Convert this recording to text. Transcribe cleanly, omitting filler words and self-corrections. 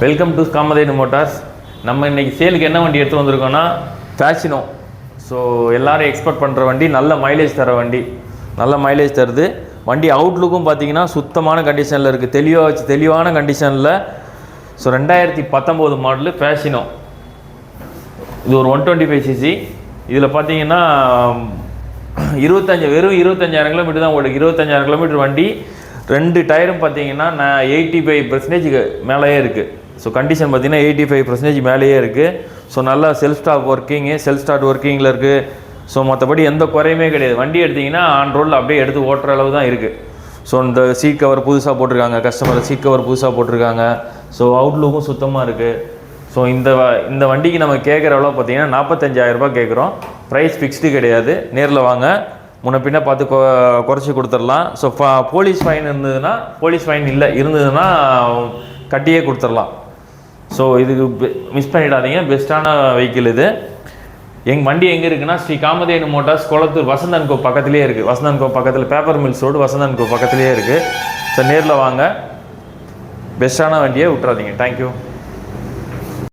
Welcome to Kamadhenu Motors. நம்ம இன்றைக்கி சேலுக்கு என்ன வண்டி எடுத்து வந்திருக்கோன்னா ஃபேஷினோ. ஸோ எல்லோரும் எக்ஸ்பெக்ட் பண்ணுற வண்டி, நல்ல மைலேஜ் தர வண்டி, நல்ல மைலேஜ் தருது. வண்டி அவுட்லுக்கும் பார்த்தீங்கன்னா சுத்தமான கண்டிஷனில் இருக்குது, தெளிவான கண்டிஷனில். So 2019 model Fascino. இது ஒரு 125cc. இதில் பார்த்தீங்கன்னா வெறும் 25,000 கிலோமீட்டர் தான் ஓடுது. 25,000 கிலோமீட்டர் வண்டி. 2 டயரும் பார்த்தீங்கன்னா 85% மேலேயே இருக்குது. ஸோ கண்டிஷன் பார்த்தீங்கன்னா 85% மேலேயே இருக்குது. ஸோ நல்லா செல்ஃப் ஸ்டார்ட் ஒர்க்கிங்கில் இருக்குது. ஸோ மற்றபடி எந்த குறையுமே கிடையாது. வண்டி எடுத்திங்கன்னா ஆன் ரோடில் அப்படியே எடுத்து ஓட்டுற அளவு தான் இருக்குது. ஸோ இந்த சீட் கவர் புதுசாக போட்டிருக்காங்க, கஸ்டமர் சீட் கவர் புதுசாக போட்டிருக்காங்க. ஸோ அவுட்லுக்கும் சுத்தமாக இருக்குது. ஸோ இந்த வண்டிக்கு நம்ம கேட்குற அளவு பார்த்தீங்கன்னா 45,000 ரூபாய் கேட்குறோம். ப்ரைஸ் ஃபிக்ஸ்டு கிடையாது. நேரில் வாங்க, முன்ன பின்ன பார்த்து குறைச்சி கொடுத்துடலாம். ஸோ போலீஸ் ஃபைன் இருந்ததுன்னா கட்டியே கொடுத்துடலாம். ஸோ இதுக்கு மிஸ் பண்ணிடாதீங்க, பெஸ்ட்டான வெஹிக்கிள் இது. வண்டி எங்கே இருக்குன்னா ஸ்ரீ காமதேனு மோட்டார்ஸ், கொளத்தூர், வசந்தன் கோ பக்கத்துலேயே இருக்குது. வசந்தன் கோ பக்கத்தில் பேப்பர் மில்ஸ் ரோடு, வசந்தன் கோ பக்கத்துலேயே இருக்குது. ஸோ நேரில் வாங்க, பெஸ்ட்டான வண்டியை விட்டுறாதீங்க. தேங்க்யூ.